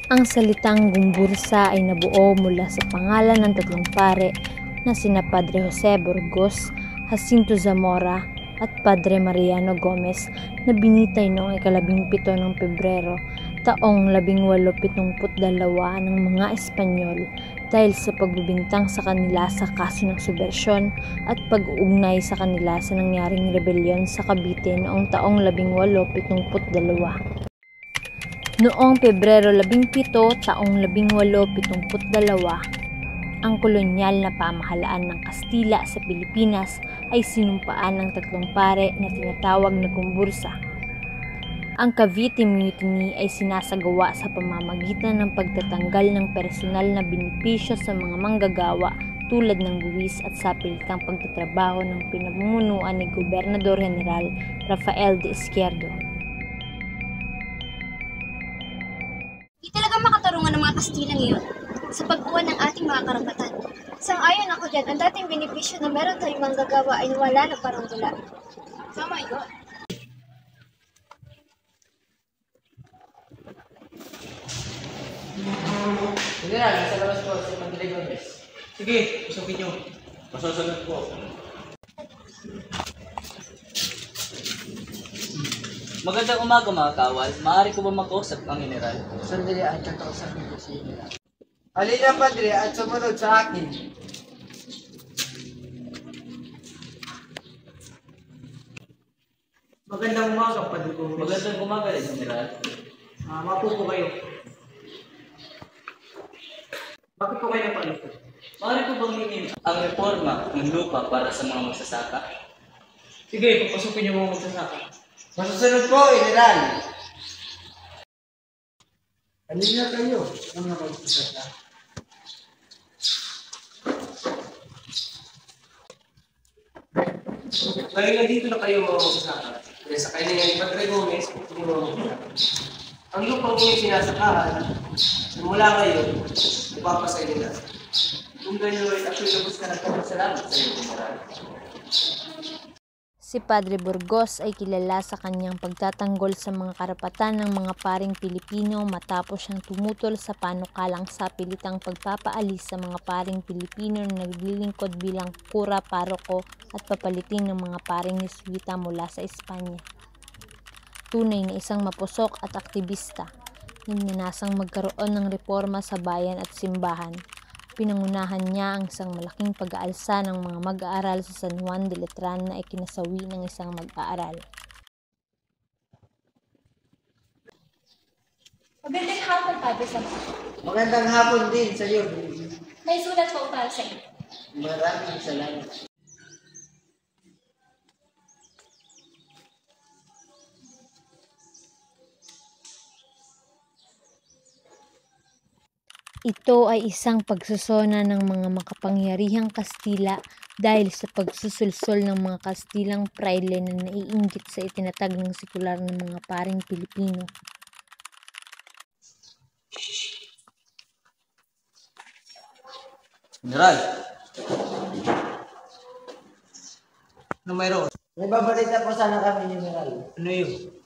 Ang salitang Gumbursa ay nabuo mula sa pangalan ng tatlong pare na sina Padre Jose Burgos, Jacinto Zamora at Padre Mariano Gomez na binitay noong 17 ng Pebrero taong 1872 ng mga Espanyol dahil sa pagbibintang sa kanila sa kaso ng subbersyon at pag-uugnay sa kanila sa nangyaring rebelyon sa Cavite noong taong 1872. Noong Pebrero 17, taong 1872, ang kolonyal na pamahalaan ng Kastila sa Pilipinas ay sinumpaan ng tatlong pare na tinatawag na Gumbursa. Ang Cavite Mutiny ay sinasagawa sa pamamagitan ng pagtatanggal ng personal na benepisyo sa mga manggagawa tulad ng buwis at sapilitang pagtatrabaho ng pinamumunuan ni Gobernador General Rafael de Izquierdo. Di talaga makatarungan ng mga Kastila ngayon sa pagkuha ng ating mga karapatan. Sang-ayon ako dyan, ang dating benepisyo na meron tayong manggagawa ay nawala na parang wala. Tama yun. General, nasa labas po si Padre Gomez. Sige, usapin nyo. Masusunod po. Magandang umaga mga kawal. Maaari ko ba makausap ang general? Sandali at kakausapin ko si General. Halina, Padre, at sumunod sa akin. Magandang umaga, Padre Gomez. Magandang umaga rin, general. Mapupo kayo. Bakit po kayo napalito? Maaari ko bang hingin ang reforma ng lupa para sa mga magsasaka? Sige, papasukin nyo mga magsasaka. Masusunod po, General. Halina kayo, mga magsasaka. Ngayon na dito na kayo mga magsasaka. Kaya sakay na yan, Padre Gomez, hindi mga magsasaka. Ang lupang inyong sinasakahan, simula ngayon, ipapasay nila. Kung ganyan ay ako'y labos ka nagpapasalamat sa iyo, General. Si Padre Burgos ay kilala sa kanyang pagtatanggol sa mga karapatan ng mga paring Pilipino matapos siyang tumutol sa panukalang sapilitang pagpapaalis sa mga paring Pilipino na naglilingkod bilang kura, paroko at papalitin ng mga paring Jesuita mula sa Espanya. Tunay na isang mapusok at aktivista, nagnanasang magkaroon ng reforma sa bayan at simbahan. Pinangunahan niya ang isang malaking pag-aalsa ng mga mag-aaral sa San Juan de Letran na ikinasawi ng isang mag-aaral. Magandang hapon, Padre Zamora. Magandang hapon din sa iyo. May sulat po para sa inyo. Maraming salamat. Ito ay isang pagsusona ng mga makapangyarihang Kastila dahil sa pagsusulsol ng mga Kastilang praile na naiinggit sa itinatag ng sekular ng mga paring Pilipino. General, Ano mayroon? May babalita po sana kami, General. Ano yun?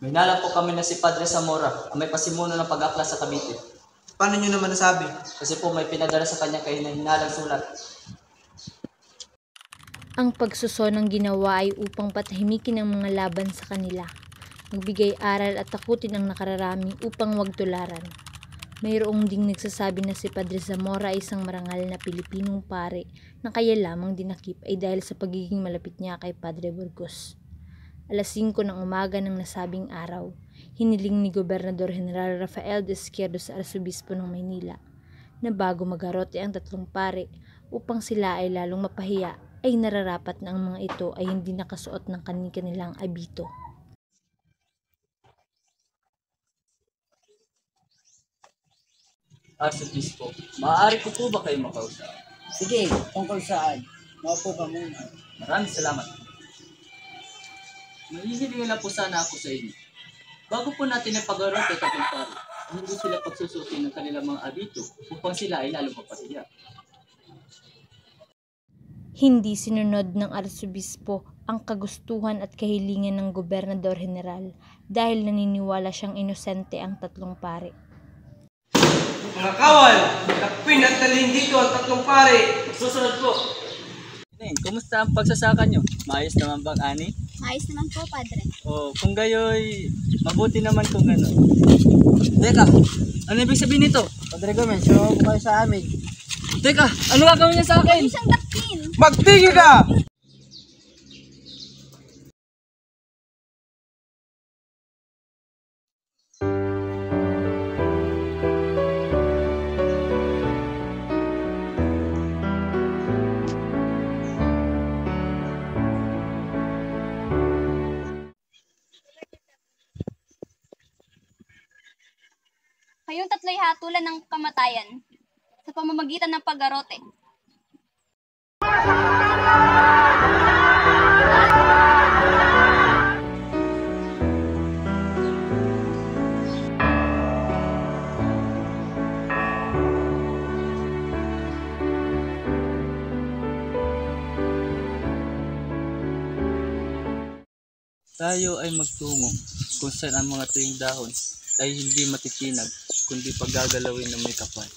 may nala po kami na si Padre Zamora ang may pasimuno ng pag-akla sa Cavite. Paano nyo naman nasabi? Kasi po may pinadala sa kanya kayo na hinalang sulat. Ang pagsusonang ginawa ay upang patahimikin ang mga laban sa kanila, magbigay aral at takutin ang nakararami upang wag tularan. Mayroong ding nagsasabi na si Padre Zamora ay isang marangal na Pilipinong pare na kaya lamang dinakip ay dahil sa pagiging malapit niya kay Padre Burgos. Alas 5 ng umaga ng nasabing araw, hiniling ni Gobernador General Rafael de Izquierdo sa Arsobispo ng Maynila na bago magarote ang tatlong pare upang sila ay lalong mapahiya ay nararapat na ang mga ito ay hindi nakasuot ng kanilang abito. Arsobispo, maaari ko po ba kayo makausap? Sige, tungkol saan? Maupo ka muna. Maraming salamat. Mahihilingan na po sana ako sa inyo. Bago po natin ang pag-arote at pare, hindi sila pagsusutin ng kanilang mga abito upang sila ay lalong mapahiya. Hindi sinunod ng Arsobispo ang kagustuhan at kahilingan ng Gobernador General dahil naniniwala siyang inosente ang tatlong pare. Mga kawal, takpin at dalhin dito ang tatlong pare. Susunod po. Neng, kumusta ang pagsasaka nyo? Maayos naman bang, Ani? Ayos naman po, Padre. O, kung gayoy, mabuti naman kung ano. Teka, ano ibig sabihin nito? Padre Gomez, show mo kayo sa amin. Teka, ano gagawin niya sa akin? Huwag siyang dakpin. Magtigil ka! Kayong tatlo'y hatulan ng kamatayan sa pamamagitan ng paggarote. Tayo ay magtungo kung saan ang mga tuyong dahon ay hindi matitinag, kundi paggagalawin ng may kapal.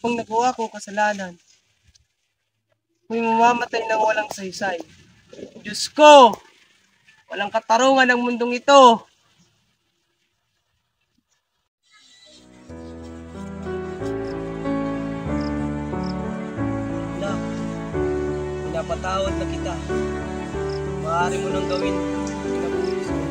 Kapag nagawa ko kasalanan, ako'y mamamatay ng walang saysay. Diyos ko, walang katarungan ang mundong ito. Na, pinapatawad na kita. Maaari mo nang gawin. Pinabulis mo.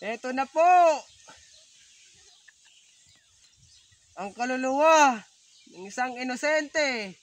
Eto na po! Ang kaluluwa ng isang inosente.